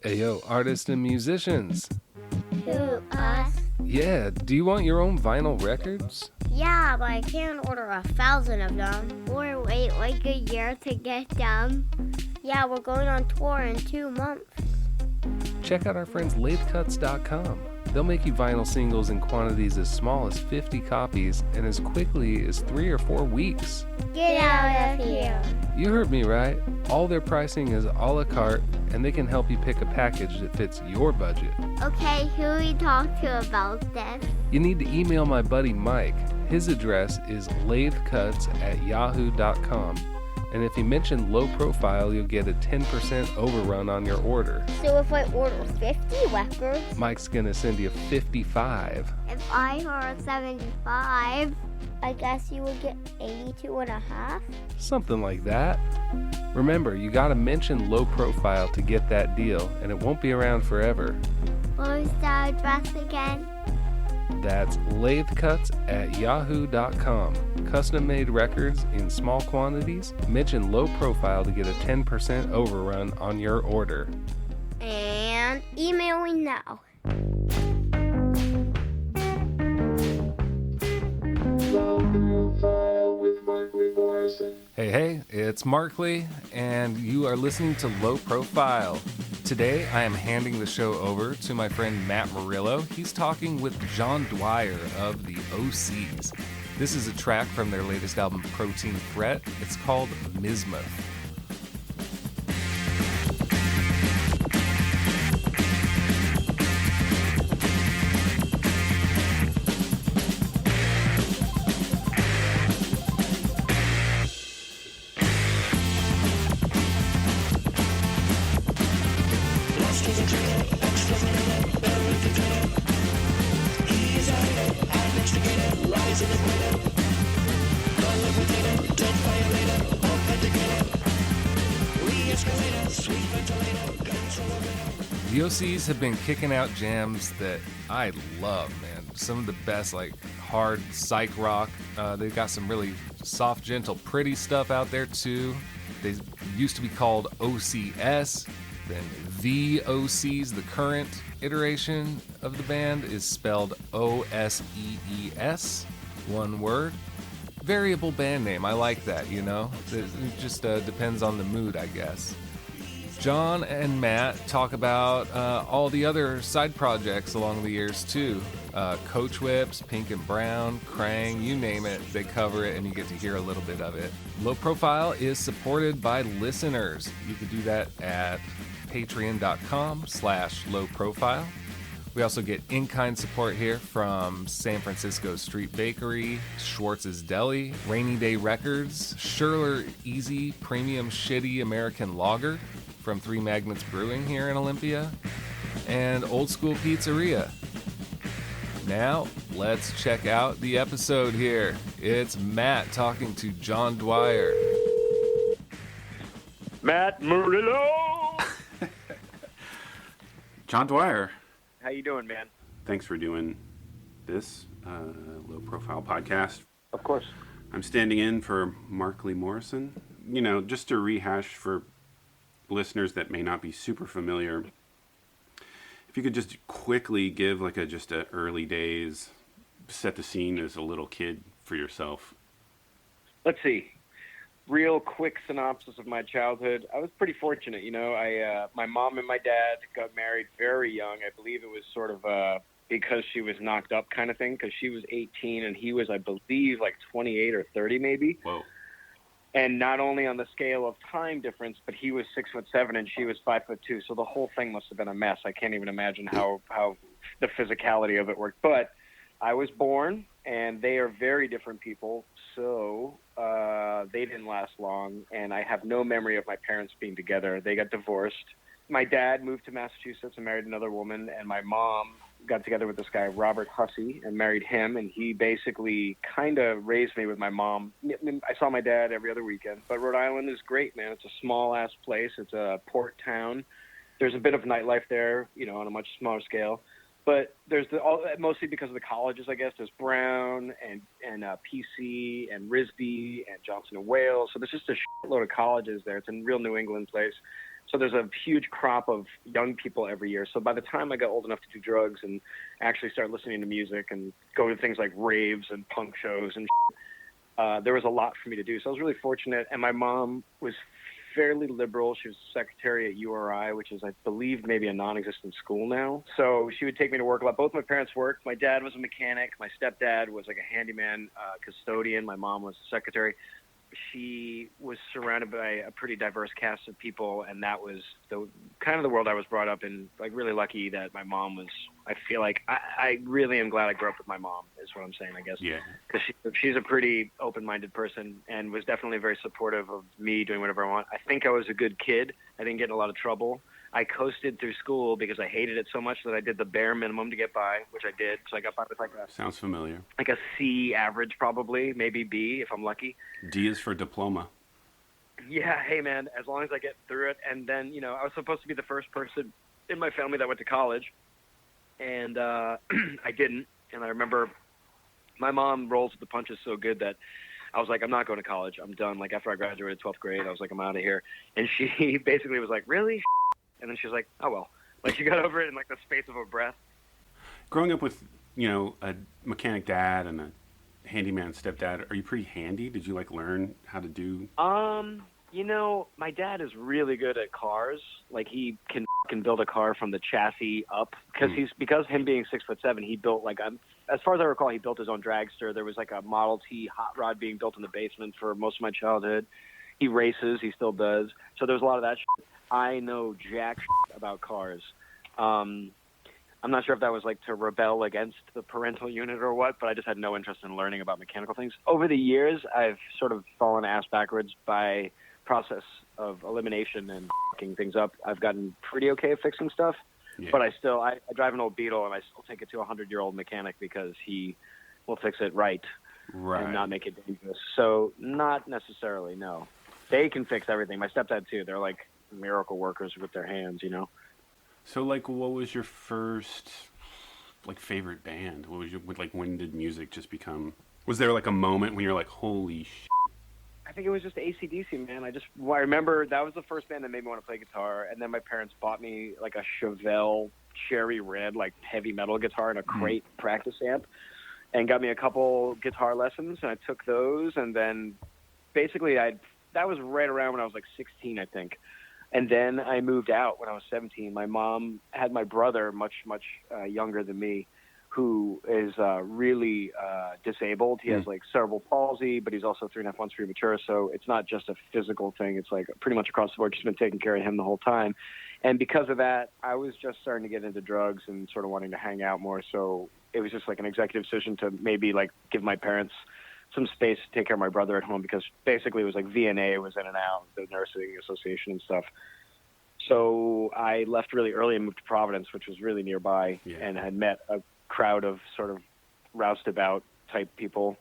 Hey yo, artists and musicians. Who, us? Yeah, do you want your own vinyl records? Yeah, but I can't order 1,000 of them. Or wait like a year to get them. Yeah, we're going on tour in 2 months. Check out our friends lathecuts.com. They'll make you vinyl singles in quantities as small as 50 copies and as quickly as 3 or 4 weeks. Get out of here. You heard me right. All their pricing is a la carte, and they can help you pick a package that fits your budget. Okay, who we talk to about this? You need to email my buddy Mike. His address is lathecuts@yahoo.com. And if you mention low profile, you'll get a 10% overrun on your order. So if I order 50 records, Mike's gonna send you 55. if I order 75, I guess you would get 82 and a half? Something like that. Remember, you gotta mention low profile to get that deal, and it won't be around forever. What was the address again? That's lathecuts@yahoo.com. Custom-made records in small quantities. Mention low profile to get a 10% overrun on your order. And emailing now. Hey, it's Markley, and you are listening to Low Profile. Today, I am handing the show over to my friend Matt Murillo. He's talking with John Dwyer of the Osees. This is a track from their latest album, Protein Threat. It's called Mismuth. The Osees have been kicking out jams that I love, man. Some of the best, like, hard psych rock. They've got some really soft, gentle, pretty stuff out there, too. They used to be called OCS. Then the Osees, the current iteration of the band, is spelled Osees, one word. Variable band name. I like that, you know? It just depends on the mood, I guess. John and Matt talk about all the other side projects along the years, too. Coachwhips, Pink and Brown, Krang, you name it, they cover it, and you get to hear a little bit of it. Low Profile is supported by listeners. You can do that at patreon.com/lowprofile. We also get in-kind support here from San Francisco Street Bakery, Schwartz's Deli, Rainy Day Records, Schurler Easy Premium Shitty American Lager from Three Magnets Brewing here in Olympia, and Old School Pizzeria. Now, let's check out the episode here. It's Matt talking to John Dwyer. Matt Murillo! John Dwyer, How you doing, man? thanks for doing this low-profile podcast. Of course. I'm standing in for Markley Morrison. You know, just to rehash for listeners that may not be super familiar, if you could just quickly give like a early days, set the scene as a little kid for yourself. Let's see. Real quick synopsis of my childhood. I was pretty fortunate, you know. My mom and my dad got married very young. I believe it was sort of because she was knocked up kind of thing, because she was 18 and he was, I believe, like 28 or 30 maybe. Whoa. And not only on the scale of time difference, but he was 6'7" and she was 5'2". So the whole thing must have been a mess. I can't even imagine how the physicality of it worked. But I was born, and they are very different people. So they didn't last long, and I have no memory of my parents being together. They got divorced. My dad moved to Massachusetts and married another woman, and my mom got together with this guy, Robert Hussey, and married him, and he basically kind of raised me with my mom. I saw my dad every other weekend, but Rhode Island is great, man. It's a small-ass place. It's a port town. There's a bit of nightlife there, you know, on a much smaller scale. But there's mostly because of the colleges, I guess. There's Brown and PC and RISD and Johnson and Wales. So there's just a shitload of colleges there. It's a real New England place. So there's a huge crop of young people every year. So by the time I got old enough to do drugs and actually start listening to music and go to things like raves and punk shows and there was a lot for me to do. So I was really fortunate. And my mom was fairly liberal. She was secretary at URI, which is, I believe, maybe a non-existent school now. So she would take me to work a lot. Both my parents worked. My dad was a mechanic. My stepdad was like a handyman, custodian. My mom was a secretary. She was surrounded by a pretty diverse cast of people, and that was the kind of the world I was brought up in. Like, really lucky that my mom was. I feel like I really am glad I grew up with my mom, is what I'm saying, I guess. Yeah. Because she's a pretty open-minded person and was definitely very supportive of me doing whatever I want. I think I was a good kid. I didn't get in a lot of trouble. I coasted through school because I hated it so much that I did the bare minimum to get by, which I did. So I got by with Sounds familiar. like a C average, probably, maybe B if I'm lucky. D is for diploma. Yeah, hey man, as long as I get through it. And then, I was supposed to be the first person in my family that went to college, and I didn't. And I remember my mom rolls with the punches so good that I was like, I'm not going to college. I'm done. Like, after I graduated 12th grade, I was like, I'm out of here. And she basically was like, really? And then she was like, oh, well. Like, she got over it in, like, the space of a breath. Growing up with, a mechanic dad and a handyman stepdad, are you pretty handy? Did you, learn how to do... My dad is really good at cars. Like, he can build a car from the chassis up. Because him being 6'7", he built, as far as I recall, he built his own dragster. There was, a Model T hot rod being built in the basement for most of my childhood. He races. He still does. So there's a lot of that shit. I know jack shit about cars. I'm not sure if that was to rebel against the parental unit or what, but I just had no interest in learning about mechanical things. Over the years, I've sort of fallen ass backwards by process of elimination and fucking things up. I've gotten pretty okay at fixing stuff, but I drive an old Beetle, and I still take it to a 100-year-old mechanic because he will fix it right and not make it dangerous. So not necessarily, no. They can fix everything. My stepdad, too. They're like miracle workers with their hands, So, what was your first, favorite band? What was your, when did music just become... Was there, a moment when you're like, holy shit? I think it was just AC/DC, man. I remember that was the first band that made me want to play guitar, and then my parents bought me, a Chevelle cherry red, heavy metal guitar and a crate practice amp, and got me a couple guitar lessons, and I took those, and then basically that was right around when I was 16, I think. And then I moved out when I was 17. My mom had my brother, much, much younger than me, who is really disabled. He has cerebral palsy, but he's also 3.5 months premature. So it's not just a physical thing. It's pretty much across the board. She's been taking care of him the whole time. And because of that, I was just starting to get into drugs and sort of wanting to hang out more. So it was just an executive decision to maybe give my parents some space to take care of my brother at home, because basically it was VNA was in and out, the nursing association and stuff. So I left really early and moved to Providence, which was really nearby, and had met a crowd of sort of roustabout type people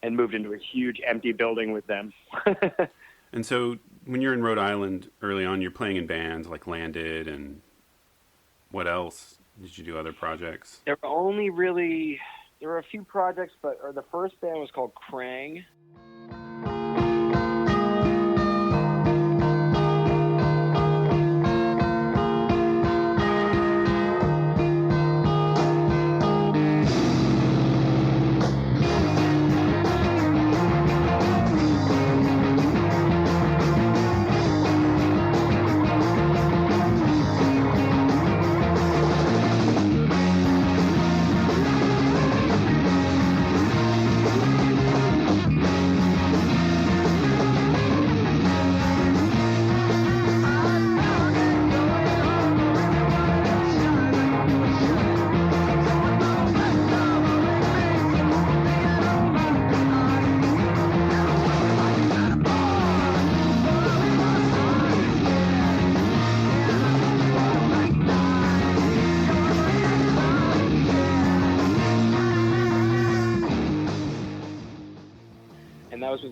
and moved into a huge empty building with them. And so when you're in Rhode Island early on, you're playing in bands like Landed, and what else? Did you do other projects? There were a few projects, but the first band was called Krang.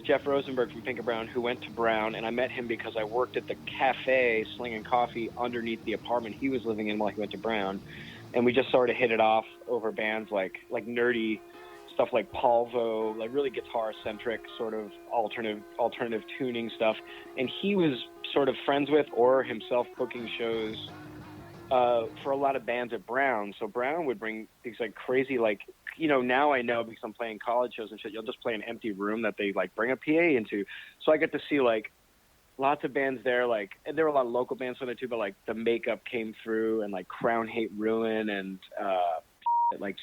Jeff Rosenberg from Pink and Brown, who went to Brown, and I met him because I worked at the cafe slinging coffee underneath the apartment he was living in while he went to Brown, and we just sort of hit it off over bands like nerdy stuff like Palvo, like really guitar-centric sort of alternative tuning stuff. And he was sort of friends with or himself booking shows for a lot of bands at Brown. So Brown would bring these like crazy, like, you know, now I know because I'm playing college shows and shit, you'll just play an empty room that they like bring a PA into. So I get to see like lots of bands there, like, and there were a lot of local bands there too, but like The Makeup came through and like Crown Hate Ruin and like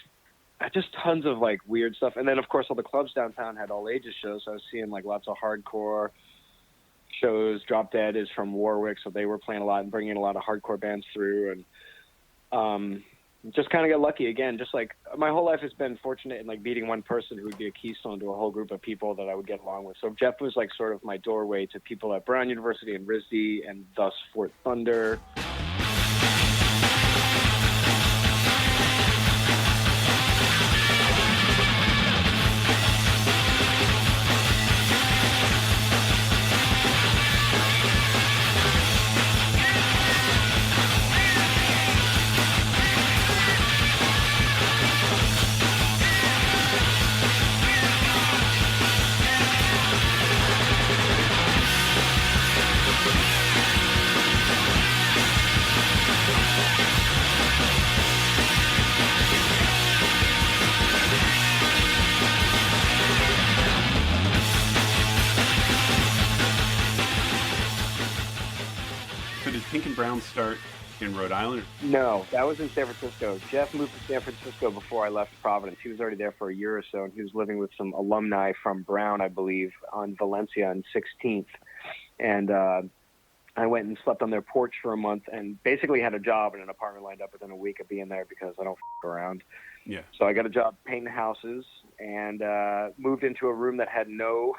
just tons of like weird stuff. And then of course all the clubs downtown had all ages shows. So I was seeing like lots of hardcore shows. Drop Dead is from Warwick, so they were playing a lot and bringing a lot of hardcore bands through. And just kind of got lucky again. Just like my whole life has been fortunate in like meeting one person who would be a keystone to a whole group of people that I would get along with. So Jeff was like sort of my doorway to people at Brown University and RISD and thus Fort Thunder. Brown start in Rhode Island? No, that was in San Francisco. Jeff moved to San Francisco before I left Providence. He was already there for a year or so, and he was living with some alumni from Brown, I believe, on Valencia on 16th. And I went and slept on their porch for a month and basically had a job and an apartment lined up within a week of being there because I don't around. Yeah. So I got a job painting houses and moved into a room that had no...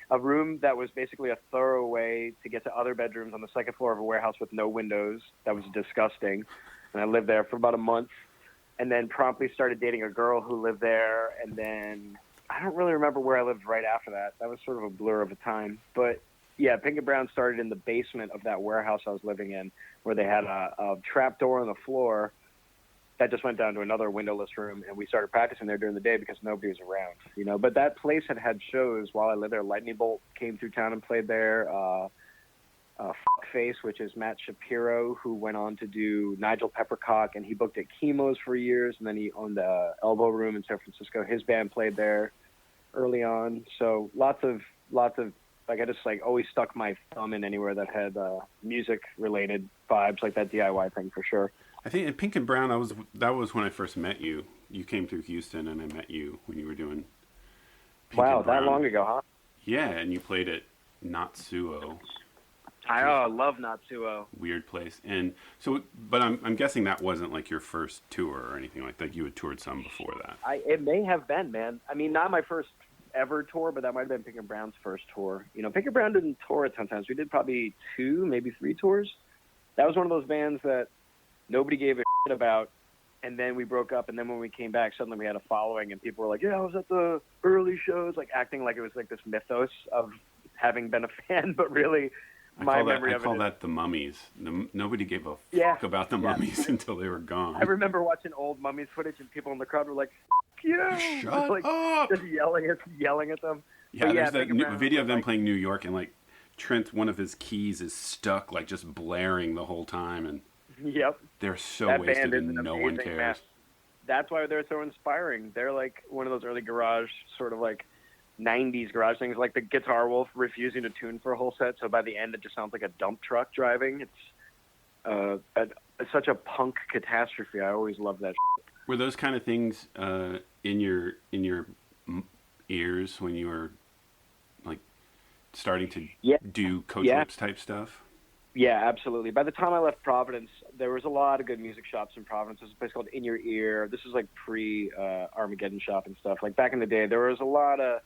a room that was basically a thorough way to get to other bedrooms on the second floor of a warehouse with no windows. That was disgusting. And I lived there for about a month and then promptly started dating a girl who lived there. And then I don't really remember where I lived right after that. That was sort of a blur of a time. But yeah, Pink and Brown started in the basement of that warehouse I was living in where they had a trap door on the floor that just went down to another windowless room, and we started practicing there during the day because nobody was around, you know. But that place had shows while I lived there. Lightning Bolt came through town and played there. Fuckface, which is Matt Shapiro, who went on to do Nigel Peppercock, and he booked at Chemo's for years, and then he owned the Elbow Room in San Francisco. His band played there early on. So lots of like I just like always stuck my thumb in anywhere that had music-related vibes, like that DIY thing for sure. I think in Pink and Brown, that was when I first met you. You came through Houston, and I met you when you were doing Pink Wow, and Brown. that long ago, huh? Yeah, and you played at Natsuo. I love Natsuo. Weird place. And so, but I'm guessing that wasn't like your first tour or anything like that. You had toured some before that. It may have been, man. I mean, not my first ever tour, but that might have been Pink and Brown's first tour. You know, Pink and Brown didn't tour a ton of times. We did probably 2, maybe 3 tours. That was one of those bands that nobody gave a shit about, and then we broke up, and then when we came back, suddenly we had a following, and people were like, yeah, I was at the early shows, like acting like it was like this mythos of having been a fan, but really, my memory of it. I call that the Mummies. Nobody gave a fuck about the Mummies until they were gone. I remember watching old Mummies footage, and people in the crowd were like, fuck you! Shut like, up! Just yelling at them. Yeah, there's that video of them playing New York, and like, Trent, one of his keys is stuck, like just blaring the whole time, and yep. They're so that wasted band and no one cares. Mess. That's why they're so inspiring. They're like one of those early garage, sort of like 90s garage things, like the Guitar Wolf refusing to tune for a whole set. So by the end, it just sounds like a dump truck driving. It's such a punk catastrophe. I always loved that shit. Were those kind of things in your ears when you were like starting to do Coachwhips type stuff? Yeah, absolutely. By the time I left Providence, there was a lot of good music shops in Providence. There's a place called In Your Ear. This is like pre-Armageddon shop and stuff. Like back in the day, there was a lot of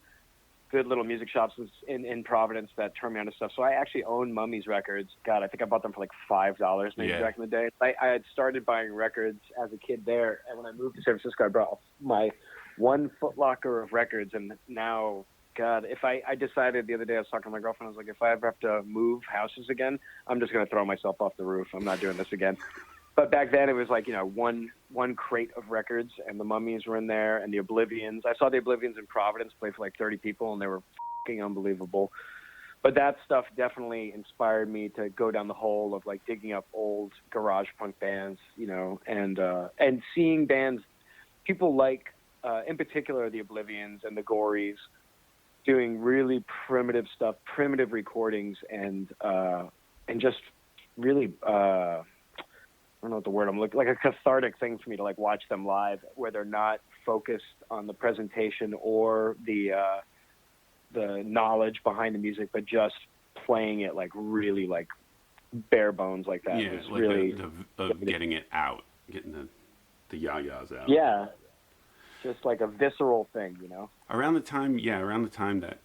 good little music shops in Providence that turned me on to stuff. So I actually own Mummies records. God, I think I bought them for like $5 maybe back in the day. I had started buying records as a kid there, and when I moved to San Francisco, I brought my one Foot Locker of records, and now... God, if I decided the other day, I was talking to my girlfriend, I was like, if I ever have to move houses again, I'm just going to throw myself off the roof. I'm not doing this again. But back then it was like, one crate of records, and the Mummies were in there, and the Oblivions. I saw the Oblivions in Providence play for like 30 people, and they were fucking unbelievable. But that stuff definitely inspired me to go down the hole of like digging up old garage punk bands, and seeing bands, people like, in particular, the Oblivions and the Gories, doing really primitive stuff, primitive recordings, and just really, I don't know what the word I'm looking, like a cathartic thing for me to like watch them live, where they're not focused on the presentation or the knowledge behind the music, but just playing it like really like bare bones like that. Yeah, was like really getting it out, getting the yayas out. Yeah, just like a visceral thing, Around the time that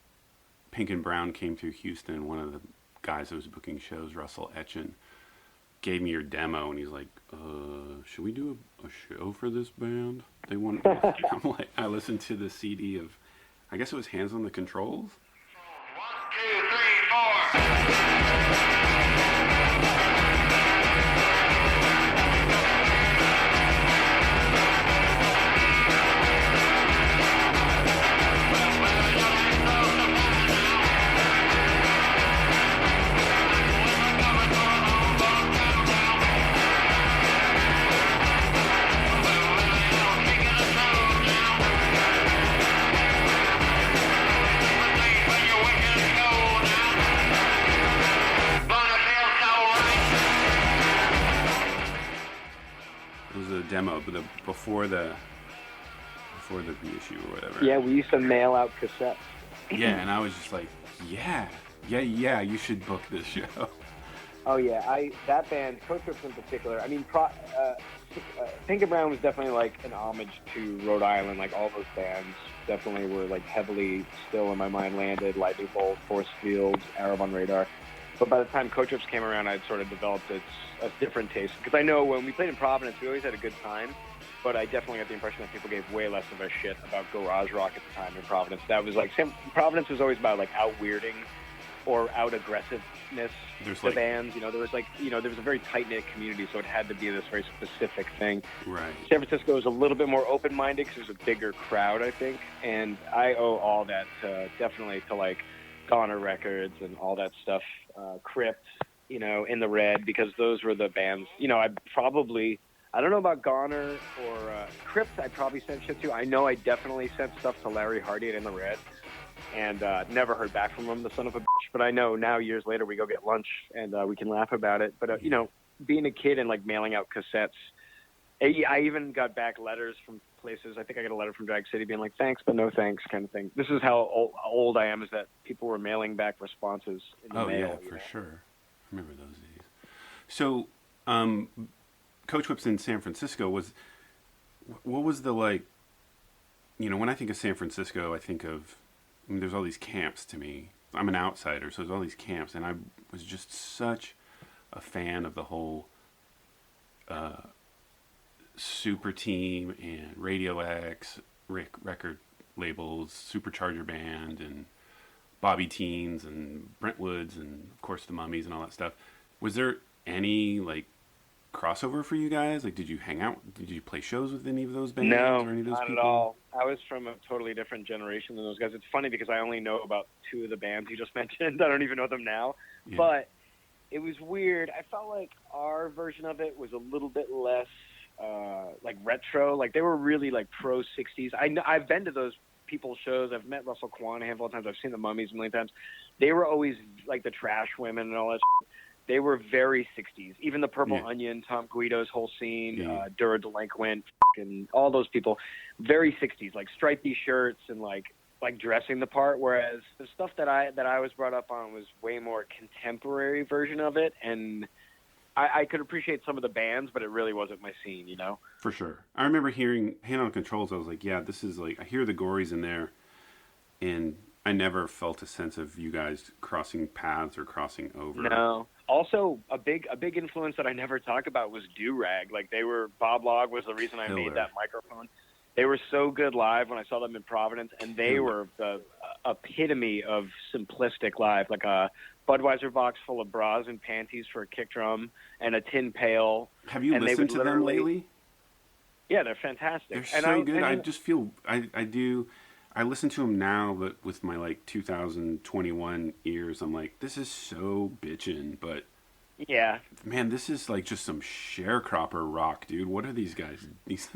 Pink and Brown came through Houston, one of the guys that was booking shows, Russell Etchen, gave me your demo, and he's like, should we do a show for this band? They want. I'm like, I listened to the CD of, I guess it was Hands on the Controls. 1, 2, 3, 4. It was a demo, but before the reissue or whatever. Yeah, we used to mail out cassettes. Yeah, and I was just like, yeah, you should book this show. Oh yeah, that band, Coachwhips in particular. I mean, Pink and Brown was definitely like an homage to Rhode Island. Like all those bands definitely were like heavily still in my mind. Landed, Lightning Bolt, Force Fields, Arab on Radar. But by the time Coachwhips came around, I'd sort of developed a different taste. Because I know when we played in Providence, we always had a good time. But I definitely got the impression that people gave way less of a shit about garage rock at the time in Providence. That was like, Providence was always about like out-weirding or out-aggressiveness to bands. There was like, there was a very tight-knit community, so it had to be this very specific thing. Right. San Francisco was a little bit more open-minded because there's a bigger crowd, I think. And I owe all that definitely to like Goner Records and all that stuff, Crypt, In the Red, because those were the bands. I don't know about Goner or Crypt. I probably sent shit to. I know I definitely sent stuff to Larry Hardy at In the Red, and never heard back from him, the son of a bitch. But I know now, years later, we go get lunch and we can laugh about it. But being a kid and like mailing out cassettes, I even got back letters from places. I think I got a letter from Drag City being like, thanks, but no thanks, kind of thing. This is how old I am, is that people were mailing back responses in the mail. Yeah, for sure. I remember those days. So, Coachwhips in San Francisco what was the, like, when I think of San Francisco, I think of, there's all these camps to me. I'm an outsider, so there's all these camps, and I was just such a fan of the whole Super Team and Radio X record labels, Supercharger Band, and Bobby Teens, and Brentwoods, and of course the Mummies and all that stuff. Was there any, like, crossover for you guys? Like, did you hang out? Did you play shows with any of those bands? No, or any of those not people? at all. I was from a totally different generation than those guys. It's funny because I only know about two of the bands you just mentioned. I don't even know them now. Yeah. But it was weird. I felt like our version of it was a little bit less like retro. Like, they were really like pro 60s. I've been to those people's shows. I've met Russell Kwan a handful of times. I've seen the Mummies a million times. They were always like the Trash Women and all that shit. They were very 60s. Even the Purple Onion, Tom Guido's whole scene, Dura Delinquent, and all those people, very 60s, like stripy shirts and like dressing the part. Whereas the stuff that I was brought up on was way more contemporary version of it, and I could appreciate some of the bands, but it really wasn't my scene, For sure. I remember hearing Hand on Controls. I was like, yeah, this is like, I hear the Gories in there, and I never felt a sense of you guys crossing paths or crossing over. No. Also, a big influence that I never talk about was Do-Rag. Like, Bob Log was the reason I made that microphone. They were so good live when I saw them in Providence, and they were the epitome of simplistic live, like a Budweiser box full of bras and panties for a kick drum and a tin pail. Have you listened to them lately? Yeah, they're fantastic. They're so good. I just feel I listen to them now, but with my like 2021 ears, I'm like, this is so bitchin', but yeah, man, this is like just some sharecropper rock, dude. What are these guys? These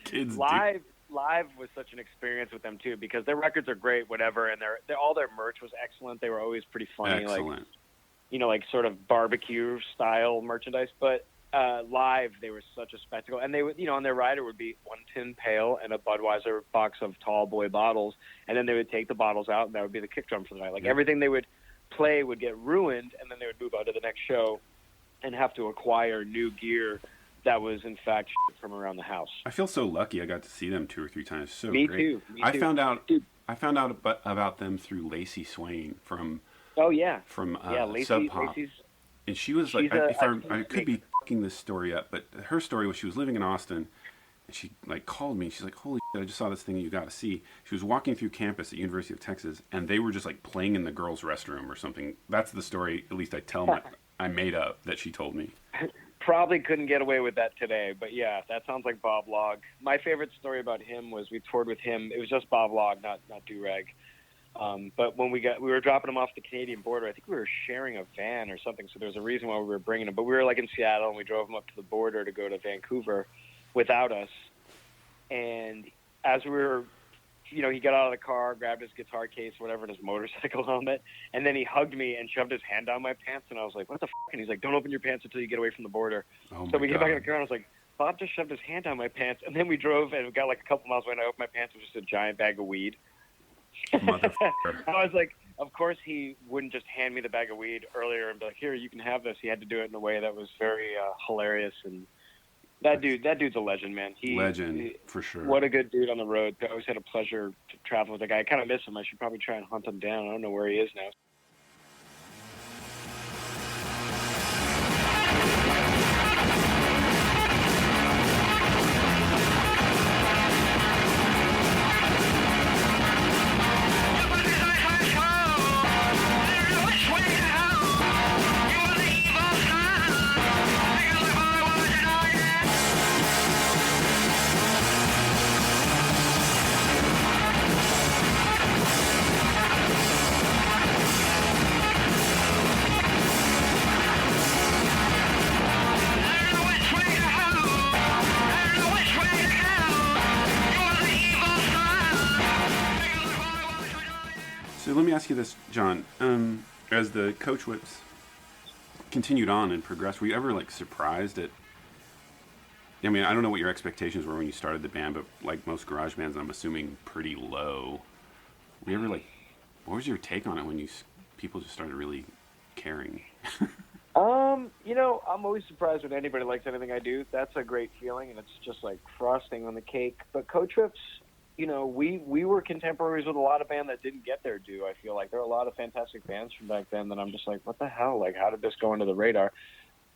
kids Live was such an experience with them too, because their records are great, whatever, and all their merch was excellent. They were always pretty funny, excellent. Like like sort of barbecue style merchandise. But live, they were such a spectacle, and they would, on their rider would be one tin pail and a Budweiser box of tall boy bottles, and then they would take the bottles out, and that would be the kick drum for the night. Like everything they would play would get ruined, and then they would move on to the next show and have to acquire new gear that was in fact shit from around the house. I feel so lucky I got to see them 2 or 3 times. So Me great. too. I found out about them through Lacey Swain from Lacey, Sub Pop. Lacey's, and she was like, I could be fucking this story up, but her story was she was living in Austin, and she like called me. She's like, holy shit, I just saw this thing you got to see. She was walking through campus at University of Texas, and they were just like playing in the girls' restroom or something. That's the story, at least I made up, that she told me. Probably couldn't get away with that today, but yeah, that sounds like Bob Log. My favorite story about him was we toured with him. It was just Bob Log, not Durag. But when we were dropping him off the Canadian border, I think we were sharing a van or something, so there was a reason why we were bringing him. But we were like in Seattle, and we drove him up to the border to go to Vancouver without us. And as we were, he got out of the car, grabbed his guitar case, whatever, and his motorcycle helmet, and then he hugged me and shoved his hand down my pants, and I was like, what the f***? And he's like, don't open your pants until you get away from the border. So we get back in the car, and I was like, Bob just shoved his hand down my pants. And then we drove, and we got like a couple miles away, and I opened my pants. It was just a giant bag of weed. Motherfucker. I was like, of course he wouldn't just hand me the bag of weed earlier and be like, here, you can have this. He had to do it in a way that was very hilarious. And that dude's a legend, man. Legend, for sure. What a good dude on the road. I always had a pleasure to travel with the guy. I kind of miss him. I should probably try and hunt him down. I don't know where he is now. So let me ask you this, John. As the Coachwhips continued on and progressed, were you ever like surprised at? I mean, I don't know what your expectations were when you started the band, but like most garage bands, I'm assuming pretty low. Were you ever like, what was your take on it when people just started really caring? I'm always surprised when anybody likes anything I do. That's a great feeling, and it's just like frosting on the cake. But Coachwhips, we were contemporaries with a lot of bands that didn't get their due. I feel like there are a lot of fantastic bands from back then that I'm just like, what the hell? Like, how did this go under the radar?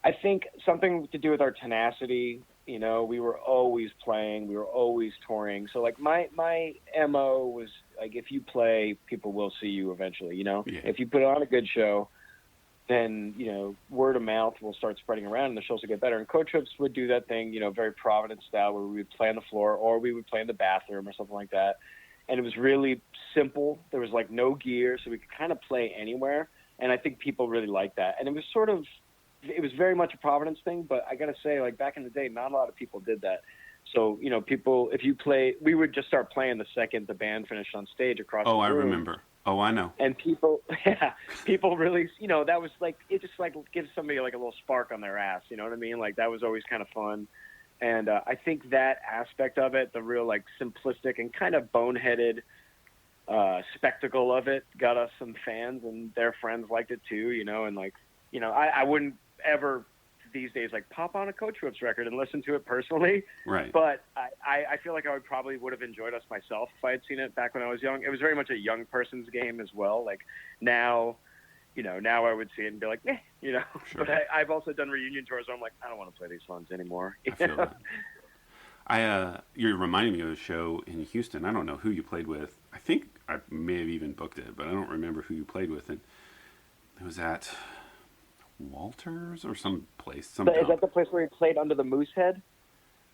I think something to do with our tenacity. We were always playing, we were always touring. So like my MO was like, if you play, people will see you eventually. Yeah. If you put on a good show, then word of mouth will start spreading around, and the shows will get better. And Coachwhips would do that thing, very Providence style, where we would play on the floor or we would play in the bathroom or something like that. And it was really simple. There was like no gear, so we could kind of play anywhere. And I think people really liked that. And it was very much a Providence thing. But I got to say, like back in the day, not a lot of people did that. So people, if you play, we would just start playing the second the band finished on stage across the room. I remember. Oh, I know. And people really, that was like, it just like gives somebody like a little spark on their ass, you know what I mean? Like that was always kind of fun. And I think that aspect of it, the real like simplistic and kind of boneheaded spectacle of it, got us some fans, and their friends liked it too, and like, I wouldn't ever these days like pop on a Coachwhips record and listen to it personally. Right. But I feel like I would have enjoyed us myself if I had seen it back when I was young. It was very much a young person's game as well. Like now, now I would see it and be like, Sure. But I've also done reunion tours where I'm like, I don't want to play these songs anymore. I feel that. You're reminding me of a show in Houston. I don't know who you played with. I think I may have even booked it, but I don't remember who you played with. And it was at Walters or some place. Is that the place where you played under the moose head?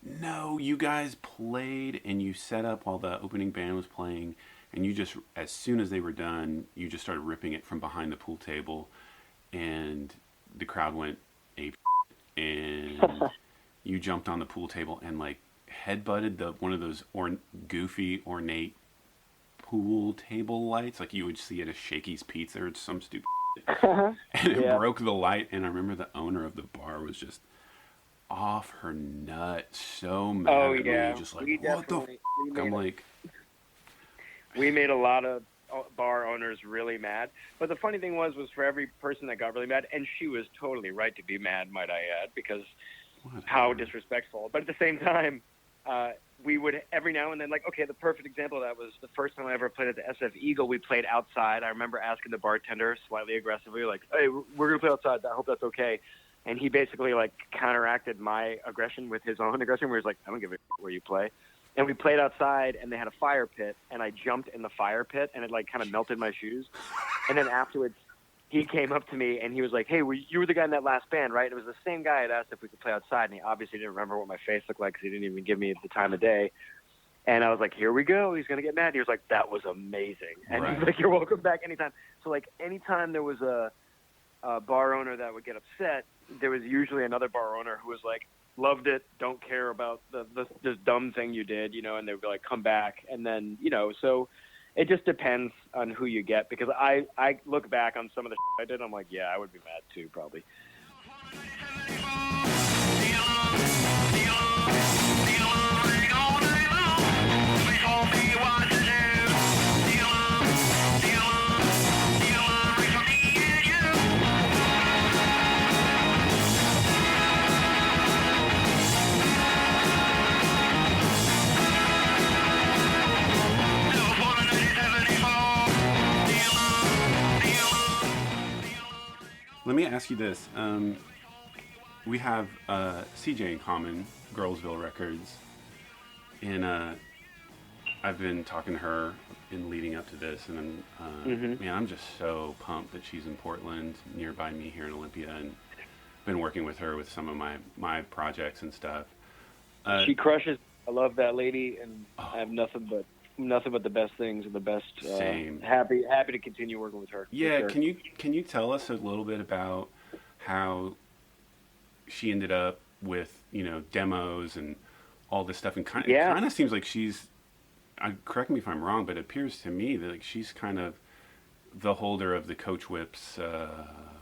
No, you guys played and you set up while the opening band was playing, and you just, as soon as they were done, you just started ripping it from behind the pool table, and the crowd went ape, and you jumped on the pool table and like headbutted one of those goofy ornate pool table lights like you would see at a Shakey's Pizza or some stupid and it broke the light, and I remember the owner of the bar was just off her nut, so mad at me, just like, what the f-? I'm like... We made a lot of bar owners really mad, but the funny thing was for every person that got really mad, and she was totally right to be mad, might I add, because how disrespectful. But at the same time, we would every now and then, like, okay, the perfect example of that was the first time I ever played at the SF Eagle. We played outside. I remember asking the bartender slightly aggressively, like, hey, we're going to play outside. I hope that's okay. And he basically, like, counteracted my aggression with his own aggression, where he's like, I don't give a where you play. And we played outside, and they had a fire pit, and I jumped in the fire pit, and it, like, kind of melted my shoes. And then afterwards, he came up to me, and he was like, hey, you were the guy in that last band, right? It was the same guy I'd asked if we could play outside, and he obviously didn't remember what my face looked like because he didn't even give me the time of day. And I was like, here we go. He's going to get mad. He was like, that was amazing. And he's like, you're welcome back anytime. So, like, anytime there was a bar owner that would get upset, there was usually another bar owner who was like, loved it, don't care about this dumb thing you did, you know, and they would be like, come back. And then, you know, so it just depends on who you get, because I look back on some of the shit I did, I'm like, yeah, I would be mad too, probably. Let me ask you this. We have CJ in common, Girlsville Records, and I've been talking to her in leading up to this, and man, I'm just so pumped that she's in Portland, nearby me here in Olympia, and been working with her with some of my projects and stuff. She crushes. I love that lady, and I have nothing but the best things and the best. Same. Happy to continue working with her. Yeah. Sure. Can you tell us a little bit about how she ended up with, you know, demos and all this stuff, and it kind of seems like she's. Correct me if I'm wrong, but it appears to me that like she's kind of the holder of the Coachwhips.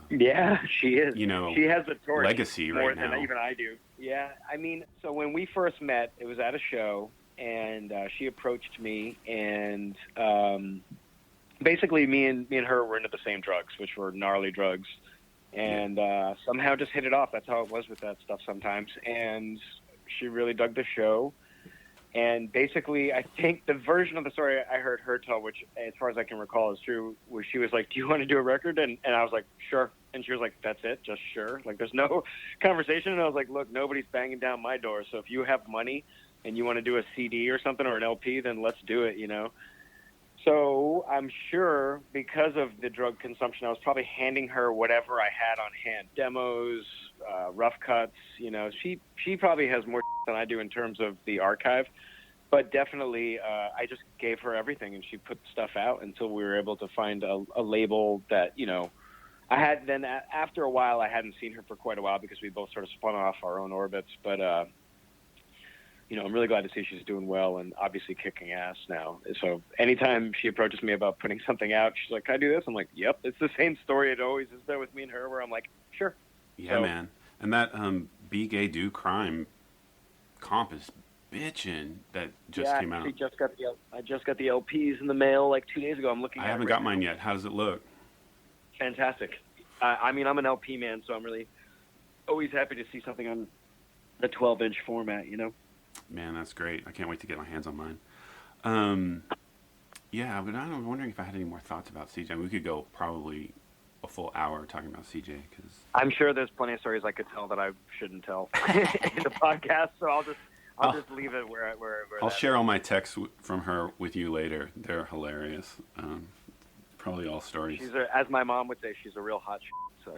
Yeah, she is. You know, she has the torch legacy more right now. than even I do. Yeah, I mean, so when we first met, it was at a show, and she approached me, and basically me and her were into the same drugs, which were gnarly drugs, and somehow just hit it off. That's how it was with that stuff sometimes. And she really dug the show. And basically, I think the version of the story I heard her tell, which as far as I can recall is true, was she was like, do you want to do a record? And I was like, sure. And she was like, that's it, just sure. Like, there's no conversation. And I was like, look, nobody's banging down my door. So if you have money and you want to do a CD or something or an LP, then let's do it, you know? So I'm sure because of the drug consumption, I was probably handing her whatever I had on hand, demos, rough cuts, you know. She probably has more than I do in terms of the archive, but definitely I just gave her everything, and she put stuff out until we were able to find a label that, you know, I had. Then after a while, I hadn't seen her for quite a while because we both sort of spun off our own orbits, but you know, I'm really glad to see she's doing well and obviously kicking ass now. So anytime she approaches me about putting something out, she's like, can I do this? I'm like, yep. It's the same story it always is there with me and her, where I'm like, sure. Yeah, so, man. And that Be Gay Do Crime comp is bitchin' that just came out. I just got the LPs in the mail like 2 days ago. I'm looking. I haven't got mine yet. How does it look? Fantastic. I mean, I'm an LP man, so I'm really always happy to see something on the 12-inch format, you know? Man, that's great. I can't wait to get my hands on mine. Yeah, but I'm wondering if I had any more thoughts about CJ. We could go probably a full hour talking about CJ. Cause I'm sure there's plenty of stories I could tell that I shouldn't tell in the podcast, so I'll just leave it where I'll that share all my texts from her with you later. They're hilarious. Probably all stories. She's as my mom would say, she's a real hot so.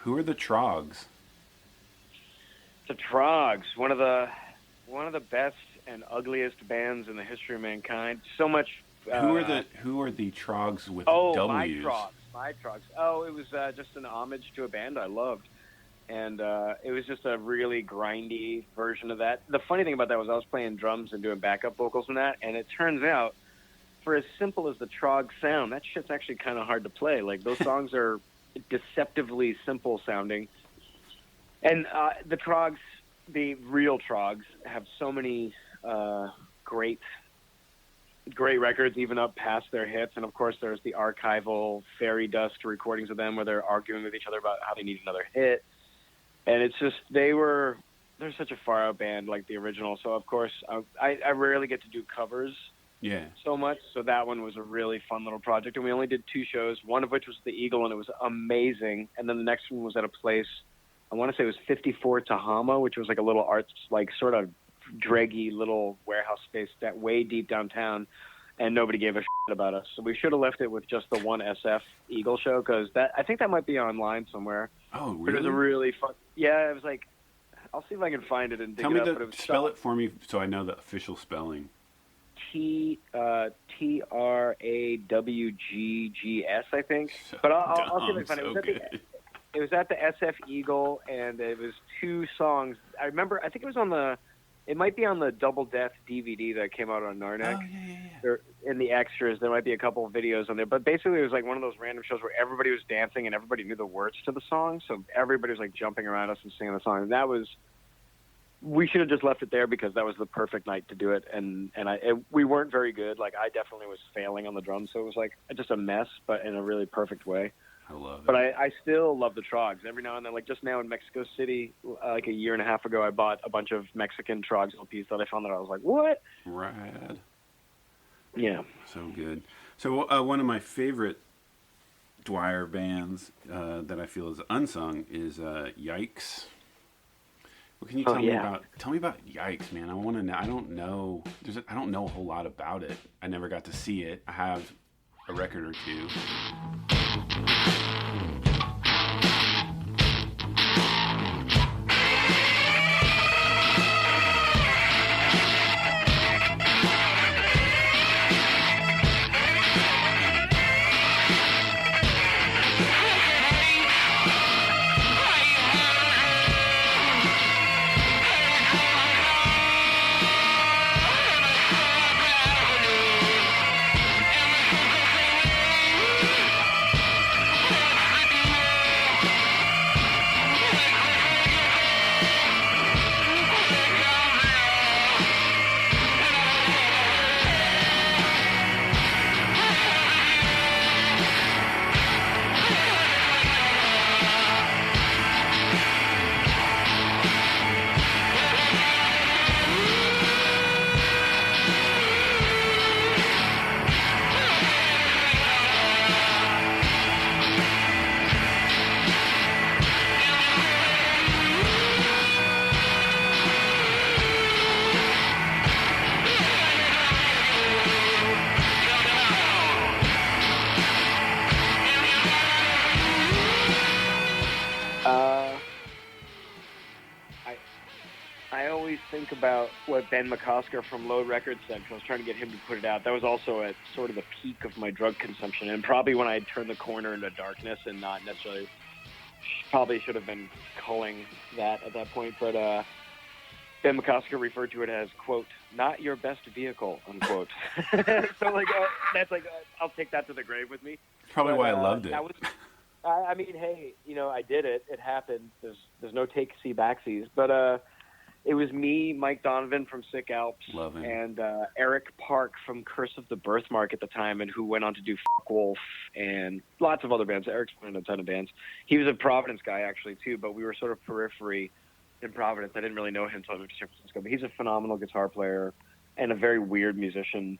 Who are the Trogs? The Trogs, one of the best and ugliest bands in the history of mankind. So much. Who are the Trogs with W's? W's? My Trogs. Oh, it was just an homage to a band I loved, and it was just a really grindy version of that. The funny thing about that was I was playing drums and doing backup vocals and that, and it turns out, for as simple as the Trog sound, that shit's actually kind of hard to play. Like, those songs are deceptively simple sounding, and the Trogs, the real Trogs, have so many great records, even up past their hits. And of course, there's the archival fairy dust recordings of them where they're arguing with each other about how they need another hit. And it's just they're such a far out band, like the original. So of course, I rarely get to do covers. Yeah. So much. So that one was a really fun little project. And we only did 2 shows, one of which was the Eagle, and it was amazing. And then the next one was at a place, I want to say it was 54 Tahama, which was like a little arts, like sort of draggy little warehouse space that way deep downtown. And nobody gave a shit about us. So we should have left it with just the one SF Eagle show, because I think that might be online somewhere. Oh, really? But it was a really fun. Yeah, it was like, I'll see if I can find it and dig it up. But it was spell it for me so I know the official spelling. TRAWGGS, I think. But I'll see if I can find it. It was at the SF Eagle, and it was 2 songs. I remember, I think it was it might be on the Double Death DVD that came out on Narnek. Oh, yeah. In the extras, there might be a couple of videos on there. But basically, it was like one of those random shows where everybody was dancing and everybody knew the words to the song. So everybody was like jumping around us and singing the song. And we should have just left it there because that was the perfect night to do it. And we weren't very good. Like, I definitely was failing on the drums. So it was like just a mess, but in a really perfect way. I love it. But I still love the Trogs. Every now and then, like just now in Mexico City, like a year and a half ago, I bought a bunch of Mexican Trogs LPs that I found that I was like, what? Rad. Yeah. So good. So one of my favorite Dwyer bands that I feel is unsung is Yikes. What can you tell me about? Tell me about Yikes, man. I want to know. I don't know. I don't know a whole lot about it. I never got to see it. I have a record or 2. think about what Ben McCosker from Load Records said, because I was trying to get him to put it out. That was also at sort of the peak of my drug consumption, and probably when I had turned the corner into darkness and not necessarily, probably should have been culling that at that point. But Ben McCosker referred to it as, quote, not your best vehicle, unquote. So, like, that's like, I'll take that to the grave with me. Probably why I loved it. I mean, hey, you know, I did it. It happened. There's no take-see backsies. But it was me, Mike Donovan from Sick Alps, and Eric Park from Curse of the Birthmark at the time, and who went on to do Fuck Wolf and lots of other bands. Eric's played in a ton of bands. He was a Providence guy, actually, too, but we were sort of periphery in Providence. I didn't really know him until I moved to San Francisco. But he's a phenomenal guitar player and a very weird musician.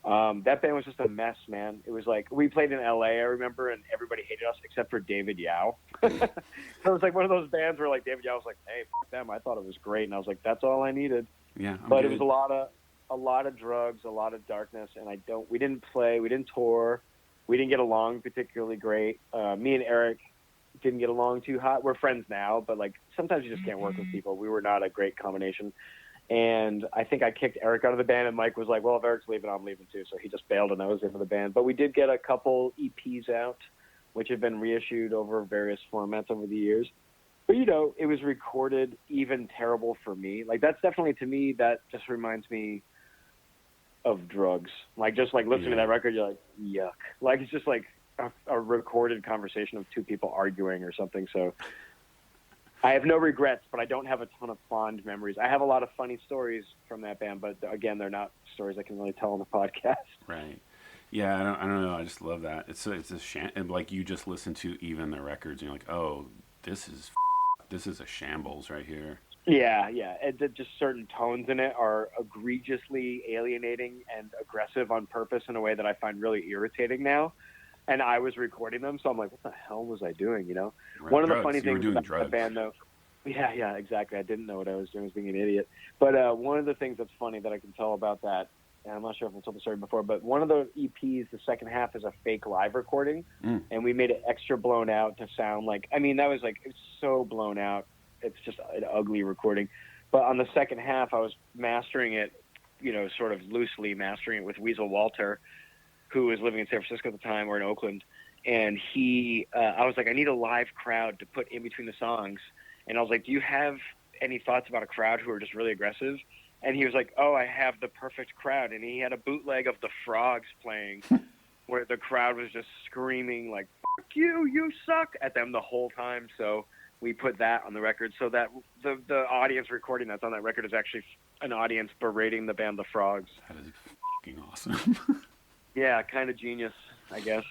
That band was just a mess, man. It was like, we played in LA, I remember, and everybody hated us except for David Yao. So it was like one of those bands where like David Yao was like, hey, f*** them. I thought it was great. And I was like, that's all I needed. Yeah. But it was a lot of drugs, a lot of darkness. And we didn't play, we didn't tour. We didn't get along particularly great. Me and Eric didn't get along too hot. We're friends now, but like sometimes you just can't work with people. We were not a great combination. And I think I kicked Eric out of the band, and Mike was like, well, if Eric's leaving, I'm leaving too. So he just bailed, and I was into the band. But we did get a couple EPs out, which have been reissued over various formats over the years. But, you know, it was recorded even terrible for me. Like, that's definitely, to me, that just reminds me of drugs. Like, just like listening to that record, you're like, yuck. Like, it's just like a recorded conversation of two people arguing or something. So I have no regrets, but I don't have a ton of fond memories. I have a lot of funny stories from that band, but again, they're not stories I can really tell on the podcast. Right. Yeah, I don't know. I just love that. It's and like you just listen to even the records, and you're like, oh, this is a shambles right here. Yeah. And just certain tones in it are egregiously alienating and aggressive on purpose in a way that I find really irritating now. And I was recording them, so I'm like, what the hell was I doing, you know? Right. One of the Drugs. funny things about drugs. the band, though, yeah, exactly. I didn't know what I was doing. I was being an idiot. But one of the things that's funny that I can tell about that, and I'm not sure if I've told the story before, but one of the EPs, the second half is a fake live recording, and we made it extra blown out to sound like, I mean, that was like, it's so blown out. It's just an ugly recording. But on the second half, I was mastering it, you know, sort of loosely mastering it with Weasel Walter, who was living in San Francisco at the time, or in Oakland. And I was like, I need a live crowd to put in between the songs. And I was like, do you have any thoughts about a crowd who are just really aggressive? And he was like, oh, I have the perfect crowd. And he had a bootleg of the Frogs playing where the crowd was just screaming like, fuck you, you suck at them the whole time. So we put that on the record so that the audience recording that's on that record is actually an audience berating the band The Frogs. That is fucking awesome. Yeah, kind of genius, I guess.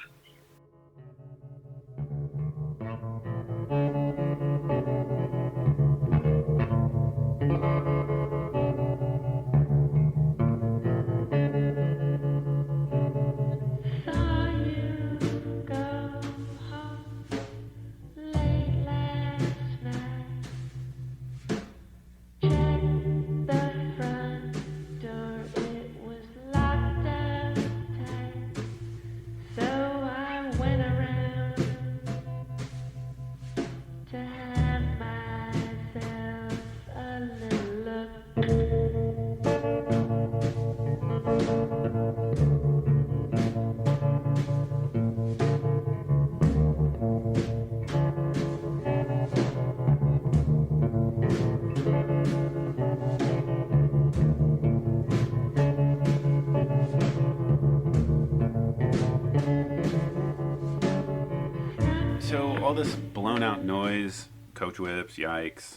So all this blown out noise, Coachwhips, Yikes,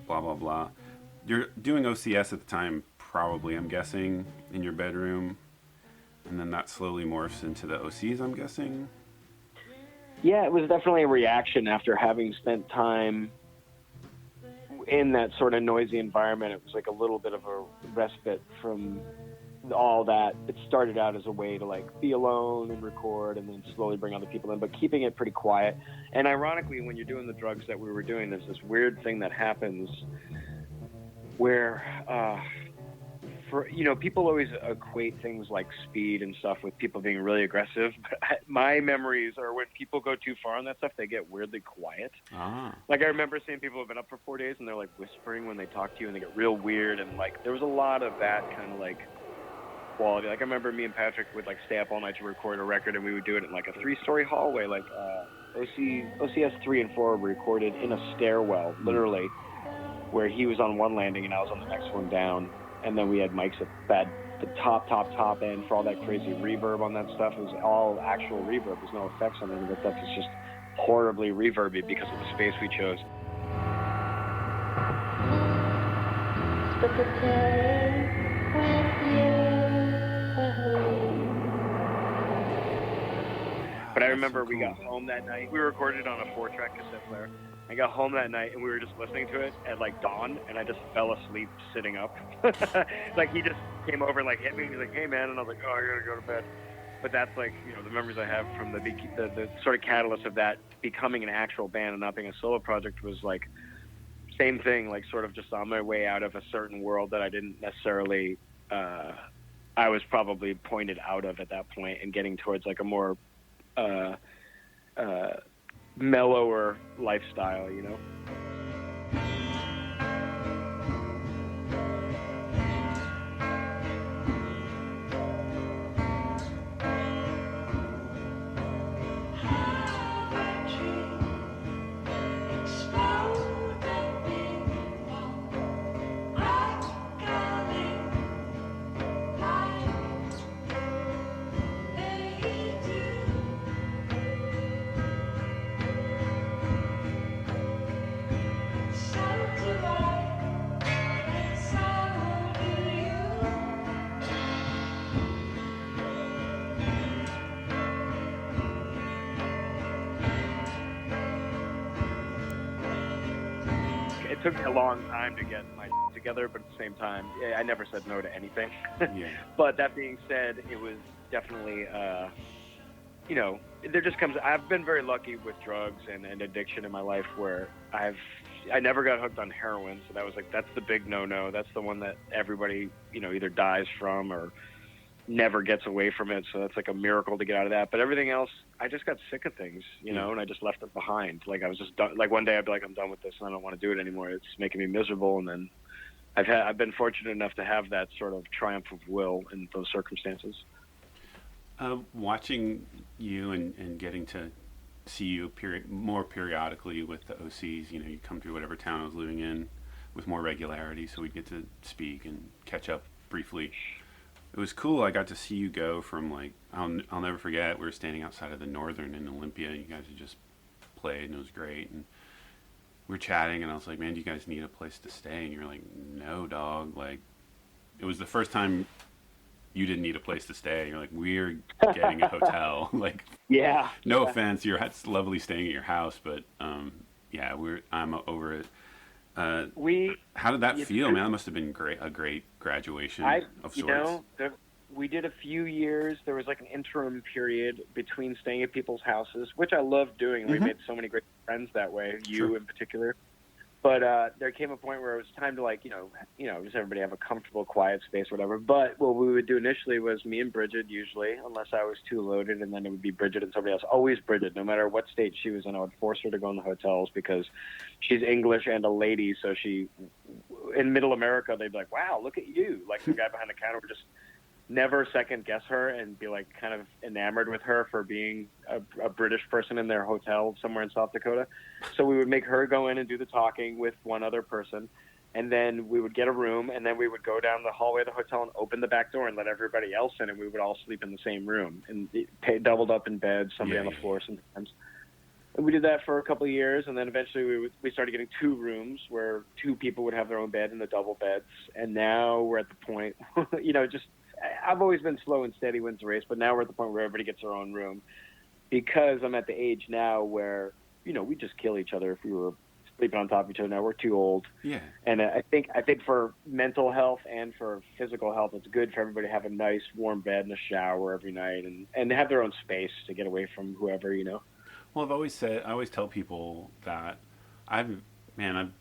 blah, blah, blah. You're doing OCS at the time, probably, I'm guessing, in your bedroom. And then that slowly morphs into the Osees, I'm guessing. Yeah, it was definitely a reaction after having spent time in that sort of noisy environment. It was like a little bit of a respite from all that. It started out as a way to like be alone and record and then slowly bring other people in, but keeping it pretty quiet. And ironically, when you're doing the drugs that we were doing, there's this weird thing that happens where for, people always equate things like speed and stuff with people being really aggressive. But my memories are when people go too far on that stuff, they get weirdly quiet. Like I remember seeing people who've been up for 4 days and they're like whispering when they talk to you and they get real weird. And like, there was a lot of that kind of like quality. Like I remember me and Patrick would like stay up all night to record a record, and we would do it in like a 3-story hallway. Like OCS 3 and 4 were recorded in a stairwell, literally, where he was on one landing and I was on the next one down. And then we had mics at the top end for all that crazy reverb on that stuff. It was all actual reverb. There's no effects on any of it. That's just horribly reverby because of the space we chose. But I remember we got home that night. We recorded on a 4-track cassette player. I got home that night and we were just listening to it at like dawn, and I just fell asleep sitting up. Like he just came over and like hit me. He's like, "Hey man," and I was like, "Oh, I gotta go to bed." But that's like, the memories I have from the sort of catalyst of that becoming an actual band and not being a solo project was like same thing, like sort of just on my way out of a certain world that I didn't necessarily. I was probably pointed out of at that point and getting towards like a more mellower lifestyle, It took me a long time to get my together, but at the same time, I never said no to anything. Yeah. But that being said, it was definitely, there just comes. I've been very lucky with drugs and addiction in my life, where I never got hooked on heroin, so that was like that's the big no-no. That's the one that everybody either dies from or never gets away from it. So that's like a miracle to get out of that. But everything else, I just got sick of things, and I just left it behind. Like I was just done. Like one day I'd be like, I'm done with this and I don't want to do it anymore. It's making me miserable. And then I've been fortunate enough to have that sort of triumph of will in those circumstances. Watching you and getting to see you more periodically with the Osees, you come through whatever town I was living in with more regularity, so we'd get to speak and catch up briefly. It was cool. I got to see you go from like, I'll never forget, we were standing outside of the Northern in Olympia, and you guys had just played, and it was great. And we were chatting, and I was like, "Man, do you guys need a place to stay?" And you're like, "No, dog." Like, it was the first time you didn't need a place to stay. You're like, "We're getting a hotel." Like, yeah. No offense, it's lovely staying at your house, but yeah, I'm over it. How did that feel, man? That must have been a great graduation of sorts. We did a few years. There was like an interim period between staying at people's houses, which I loved doing. Mm-hmm. We made so many great friends that way, you in particular. But there came a point where it was time to like, just everybody have a comfortable, quiet space, whatever. But what we would do initially was me and Bridget usually, unless I was too loaded, and then it would be Bridget and somebody else. Always Bridget, no matter what state she was in. I would force her to go in the hotels because she's English and a lady. So in middle America, they'd be like, "Wow, look at you!" Like the guy behind the counter would just never second guess her and be like kind of enamored with her for being a British person in their hotel somewhere in South Dakota. So we would make her go in and do the talking with one other person. And then we would get a room, and then we would go down the hallway of the hotel and open the back door and let everybody else in, and we would all sleep in the same room and doubled up in bed, somebody on the floor sometimes. And we did that for a couple of years, and then eventually we started getting 2 rooms where 2 people would have their own bed in the double beds. And now we're at the point, I've always been slow and steady wins the race, but now we're at the point where everybody gets their own room, because I'm at the age now where, we just kill each other if we were sleeping on top of each other. Now we're too old. Yeah. And I think for mental health and for physical health, it's good for everybody to have a nice warm bed and a shower every night and have their own space to get away from whoever, Well, I always tell people that I've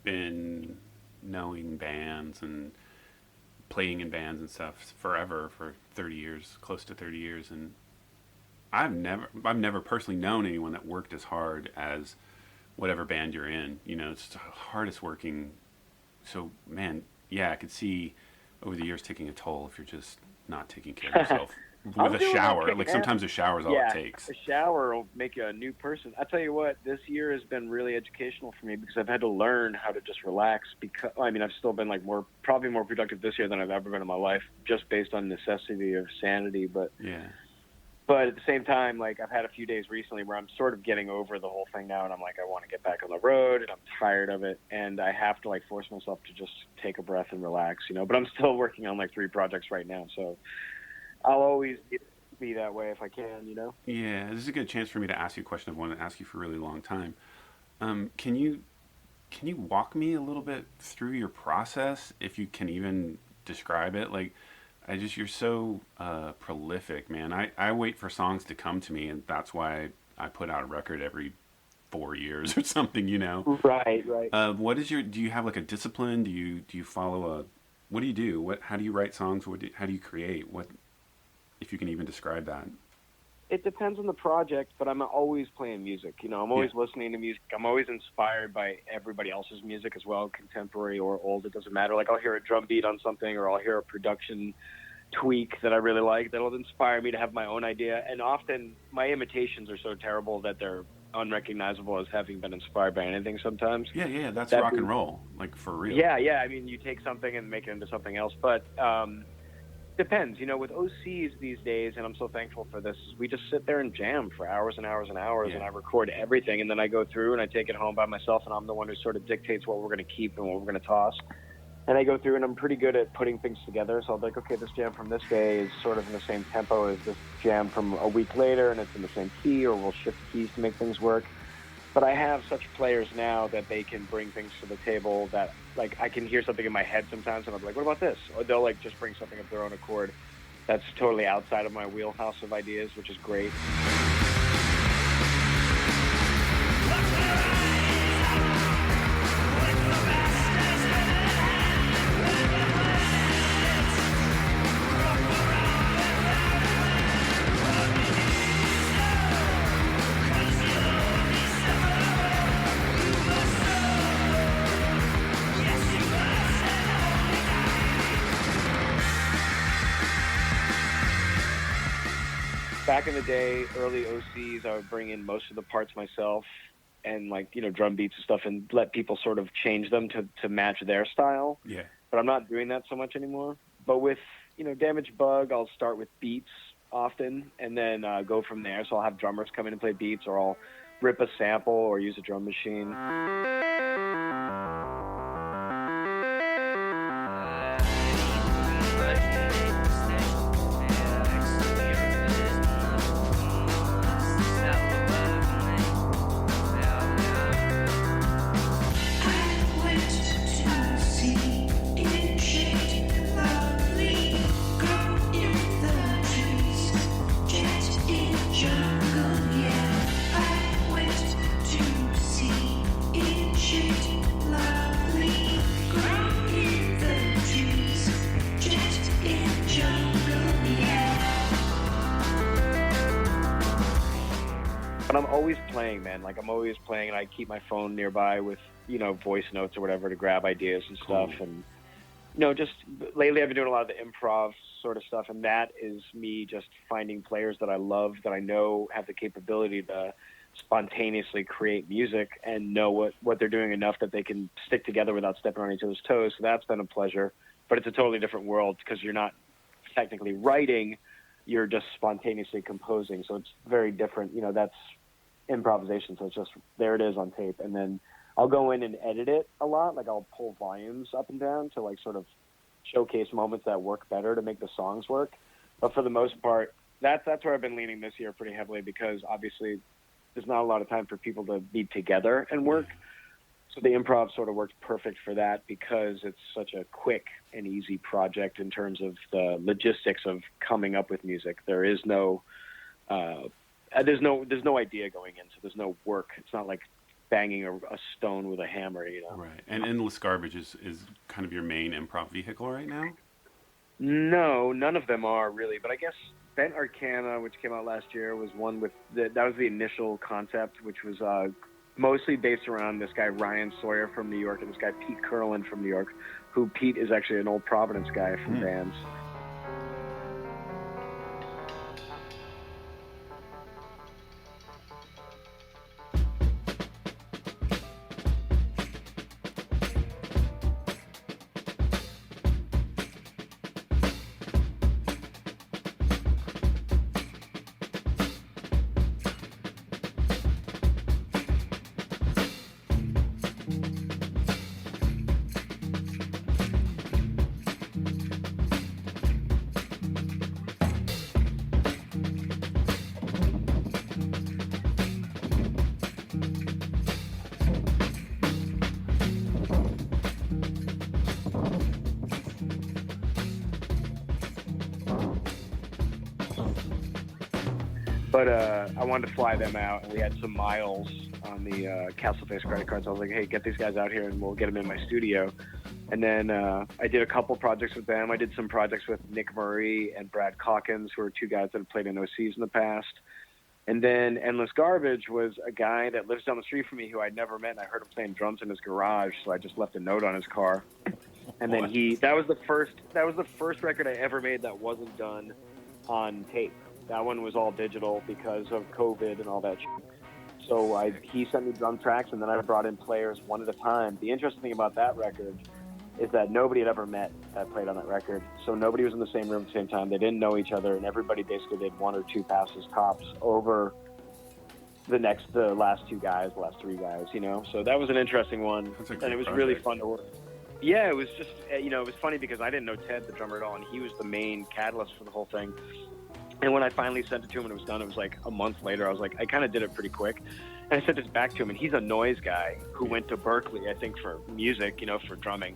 been knowing bands and playing in bands and stuff forever, for 30 years, close to 30 years, and I've never personally known anyone that worked as hard as whatever band you're in. You know, it's the hardest working. So, man, yeah, I could see over the years taking a toll if you're just not taking care of yourself. With a shower, okay, like sometimes a shower is all it takes. A shower will make you a new person. I tell you what, this year has been really educational for me because I've had to learn how to just relax. Because I mean, I've still been like probably more productive this year than I've ever been in my life, just based on necessity or sanity. But at the same time, like I've had a few days recently where I'm sort of getting over the whole thing now, and I'm like, I want to get back on the road, and I'm tired of it, and I have to like force myself to just take a breath and relax, you know. But I'm still working on like 3 projects right now, so I'll always be that way if I can, you know? Yeah, this is a good chance for me to ask you a question I've wanted to ask you for a really long time. Can you walk me a little bit through your process, if you can even describe it? Like, you're so prolific, man. I wait for songs to come to me, and that's why I put out a record every 4 years or something, you know? Right. Do you have like a discipline? Do you follow what do you do? How do you write songs? How do you create? If you can even describe that. It depends on the project, but I'm always playing music. You know, I'm always listening to music. I'm always inspired by everybody else's music as well, contemporary or old. It doesn't matter. Like I'll hear a drum beat on something, or I'll hear a production tweak that I really like that'll inspire me to have my own idea. And often my imitations are so terrible that they're unrecognizable as having been inspired by anything sometimes. Yeah, that's rock and roll, like for real. Yeah, I mean, you take something and make it into something else, but depends. You know, with Osees these days, and I'm so thankful for this, we just sit there and jam for hours and hours and hours, and I record everything, and then I go through and I take it home by myself, and I'm the one who sort of dictates what we're going to keep and what we're going to toss. And I go through, and I'm pretty good at putting things together, so I'll be like, okay, this jam from this day is sort of in the same tempo as this jam from a week later, and it's in the same key, or we'll shift keys to make things work. But I have such players now that they can bring things to the table that, like, I can hear something in my head sometimes, and I'll be like, what about this? Or they'll, like, just bring something of their own accord that's totally outside of my wheelhouse of ideas, which is great. Back in the day, early Osees, I would bring in most of the parts myself and, like, you know, drum beats and stuff, and let people sort of change them to match their style. Yeah. But I'm not doing that so much anymore. But with, you know, Damaged Bug, I'll start with beats often and then go from there. So I'll have drummers come in and play beats, or I'll rip a sample or use a drum machine. But I'm always playing, man. Like, I'm always playing, and I keep my phone nearby with, you know, voice notes or whatever to grab ideas and stuff. Cool. And, you know, just lately I've been doing a lot of the improv sort of stuff, and that is me just finding players that I love, that I know have the capability to spontaneously create music and know what they're doing enough that they can stick together without stepping on each other's toes. So that's been a pleasure. But it's a totally different world because you're not technically writing, you're just spontaneously composing. So it's very different. You know, that's improvisation. So it's just, there it is on tape. And then I'll go in and edit it a lot. Like, I'll pull volumes up and down to, like, sort of showcase moments that work better to make the songs work. But for the most part, that's where I've been leaning this year pretty heavily, because obviously there's not a lot of time for people to be together and work. So the improv sort of works perfect for that, because it's such a quick and easy project in terms of the logistics of coming up with music. There is no there's no idea going in, so there's no work. It's not like banging a stone with a hammer, you know. Right. And Endless Garbage is kind of your main improv vehicle right now? No, none of them are really, but I guess Bent Arcana, which came out last year, was one with that was the initial concept, which was mostly based around this guy Ryan Sawyer from New York and this guy Pete Curlin from New York, who Pete is actually an old Providence guy from bands. But I wanted to fly them out, and we had some miles on the Castle Face credit cards. I was like, hey, get these guys out here, and we'll get them in my studio. And then I did a couple projects with them. I did some projects with Nick Murray and Brad Calkins, who are two guys that have played in Osees in the past. And then Endless Garbage was a guy that lives down the street from me who I'd never met, and I heard him playing drums in his garage, so I just left a note on his car. And then that was the first record I ever made that wasn't done on tape. That one was all digital because of COVID and all that shit. So he sent me drum tracks, and then I brought in players one at a time. The interesting thing about that record is that nobody had ever met that played on that record. So nobody was in the same room at the same time. They didn't know each other, and everybody basically did one or two passes tops over the last two guys, the last three guys, you know? So that was an interesting one, and it was really fun to work. Yeah, it was just, it was funny because I didn't know Ted, the drummer, at all, and he was the main catalyst for the whole thing. And when I finally sent it to him and it was done, it was like a month later. I was like, I kind of did it pretty quick. And I sent it back to him, and he's a noise guy who went to Berkeley, I think, for music, for drumming.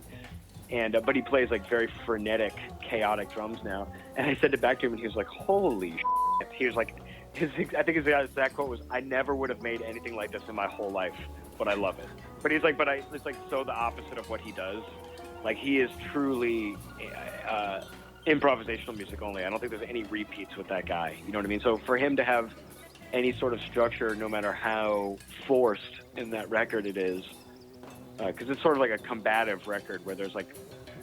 And but he plays like very frenetic, chaotic drums now. And I sent it back to him, and he was like, holy shit. He was like, I think his exact quote was, I never would have made anything like this in my whole life, but I love it. But he's like, it's like so the opposite of what he does. Like, he is truly improvisational music only. I don't think there's any repeats with that guy. You know what I mean? So for him to have any sort of structure, no matter how forced in that record it is, because it's sort of like a combative record where there's like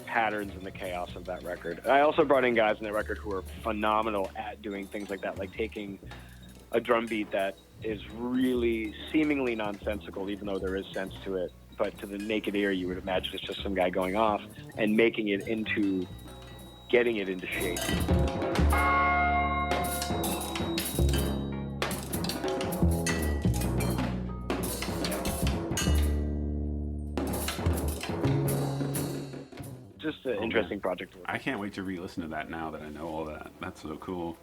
patterns in the chaos of that record. I also brought in guys in that record who are phenomenal at doing things like that, like taking a drum beat that is really seemingly nonsensical, even though there is sense to it, but to the naked ear you would imagine it's just some guy going off, and getting it into shape. Just an interesting project. I can't wait to re-listen to that now that I know all that. That's so cool.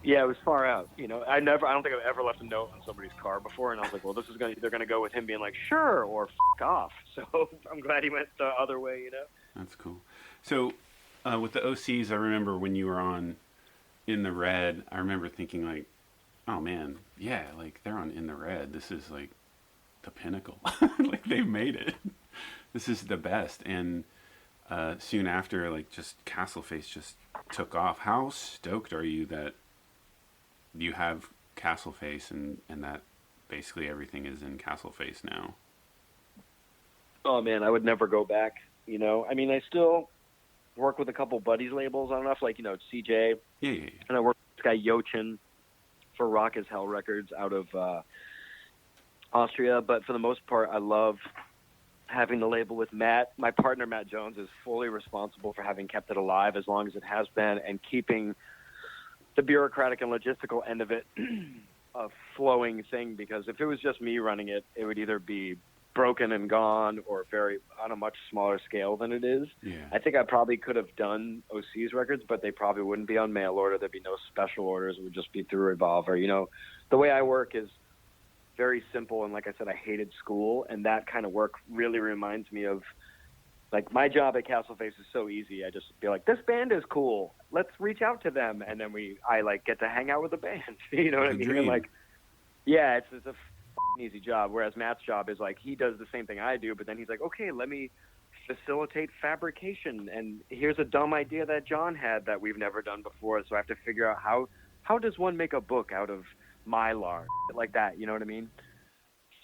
Yeah, it was far out. I don't think I've ever left a note on somebody's car before, and I was like, well, they're gonna go with him being like, sure, or f*** off. So I'm glad he went the other way. That's cool. So with the Osees, I remember when you were on In the Red, I remember thinking like, oh man, yeah, like they're on In the Red. This is like the pinnacle. Like they've made it. This is the best. And soon after, like just Castle Face just took off. How stoked are you that you have Castle Face and that basically everything is in Castle Face now? Oh man, I would never go back. I mean, I still work with a couple buddies labels on and off, like, it's CJ. Yeah. And I work with this guy Jochin for Rock as Hell Records out of Austria. But for the most part, I love having the label with Matt. My partner, Matt Jones, is fully responsible for having kept it alive as long as it has been and keeping the bureaucratic and logistical end of it a flowing thing, because if it was just me running it, it would either be broken and gone or very on a much smaller scale than it is. Yeah. I think I probably could have done Osees records, but they probably wouldn't be on mail order. There'd be no special orders. It would just be through Revolver. The way I work is very simple, and like I said, I hated school, and that kind of work really reminds me of, like, my job at Castle Face is so easy. I just be like, this band is cool. Let's reach out to them, and then I get to hang out with the band. You know what I mean? Dream. And like, yeah, it's a easy job. Whereas Matt's job is like, he does the same thing I do, but then he's like, okay, let me facilitate fabrication. And here's a dumb idea that John had that we've never done before. So I have to figure out how does one make a book out of mylar, like that, you know what I mean?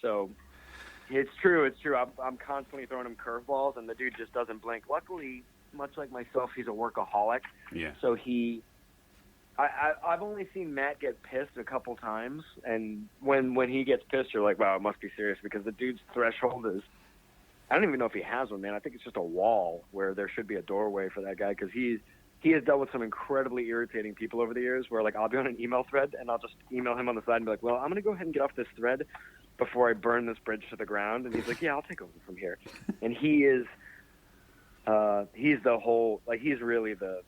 So it's true. I'm constantly throwing him curveballs, and the dude just doesn't blink. Luckily, much like myself, he's a workaholic. Yeah. So I've only seen Matt get pissed a couple times, and when he gets pissed, you're like, wow, it must be serious, because the dude's threshold is, I don't even know if he has one, man. I think it's just a wall where there should be a doorway for that guy, because he has dealt with some incredibly irritating people over the years where, like, I'll be on an email thread, and I'll just email him on the side and be like, well, I'm going to go ahead and get off this thread before I burn this bridge to the ground. And he's like, yeah, I'll take over from here. And he's the whole, like, he's really the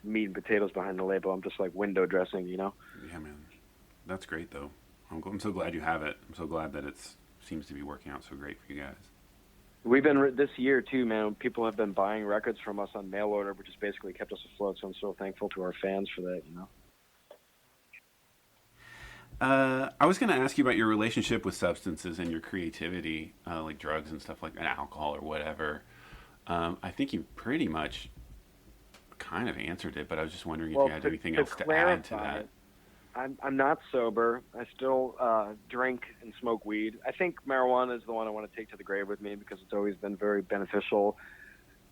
meat and potatoes behind the label. I'm just like window dressing, you know? Yeah, man. That's great, though. I'm so glad you have it. I'm so glad that it seems to be working out so great for you guys. We've been, this year too, man, people have been buying records from us on mail order, which has basically kept us afloat. So I'm so thankful to our fans for that, you know? I was going to ask you about your relationship with substances and your creativity, like drugs and stuff like that, alcohol or whatever. I think you pretty much kind of answered it, but I was just wondering if you had anything else to add to that. I'm not sober. I still drink and smoke weed. I think marijuana is the one I want to take to the grave with me, because it's always been very beneficial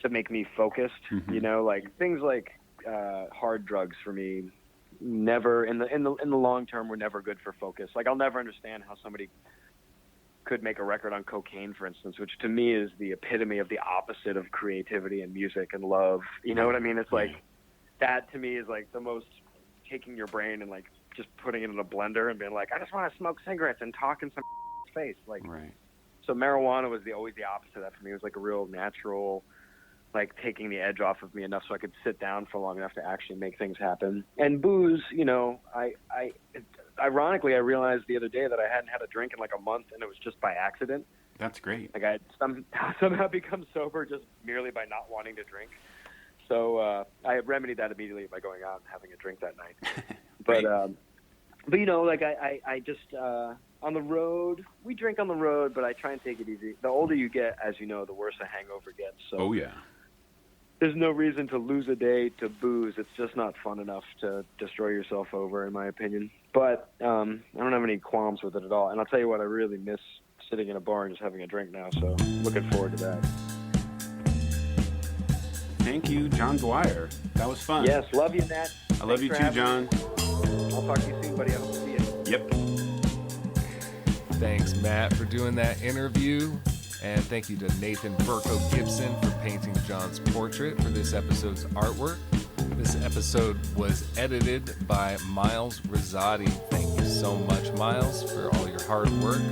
to make me focused. Mm-hmm. You know, like things like hard drugs for me never in the long term were never good for focus. Like I'll never understand how somebody could make a record on cocaine, for instance, which to me is the epitome of the opposite of creativity and music and love. You know what I mean? It's like that to me is like the most taking your brain and like just putting it in a blender and being like, I just want to smoke cigarettes and talk in some face. Like, right. So marijuana was always the opposite of that for me. It was like a real natural, like taking the edge off of me enough so I could sit down for long enough to actually make things happen. And booze, you know, ironically, I realized the other day that I hadn't had a drink in like a month, and it was just by accident. That's great. Like I had somehow become sober just merely by not wanting to drink. So I remedied that immediately by going out and having a drink that night. But you know, like I just on the road, we drink on the road, but I try and take it easy. The older you get, as you know, the worse a hangover gets. So oh yeah. There's no reason to lose a day to booze. It's just not fun enough to destroy yourself over, in my opinion. But I don't have any qualms with it at all. And I'll tell you what, I really miss sitting in a bar and just having a drink now. So looking forward to that. Thank you, John Dwyer. That was fun. Yes, love you, Nat. I love you too, John. I'll talk to you soon, buddy. I hope to see you. Yep. Thanks, Matt, for doing that interview. And thank you to Nathan Burko Gibson for painting John's portrait for this episode's artwork. This episode was edited by Miles Rosati. Thank you so much, Miles, for all your hard work.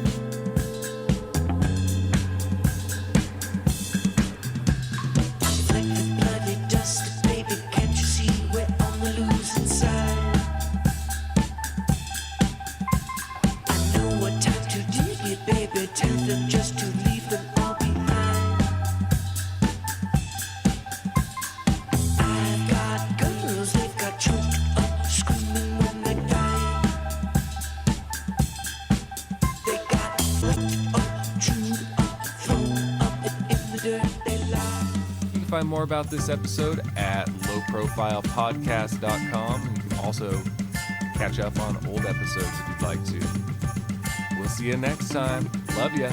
Find more about this episode at lowprofilepodcast.com. You can also catch up on old episodes if you'd like to. We'll see you next time. Love ya.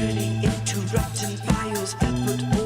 burning, interrupting fires that would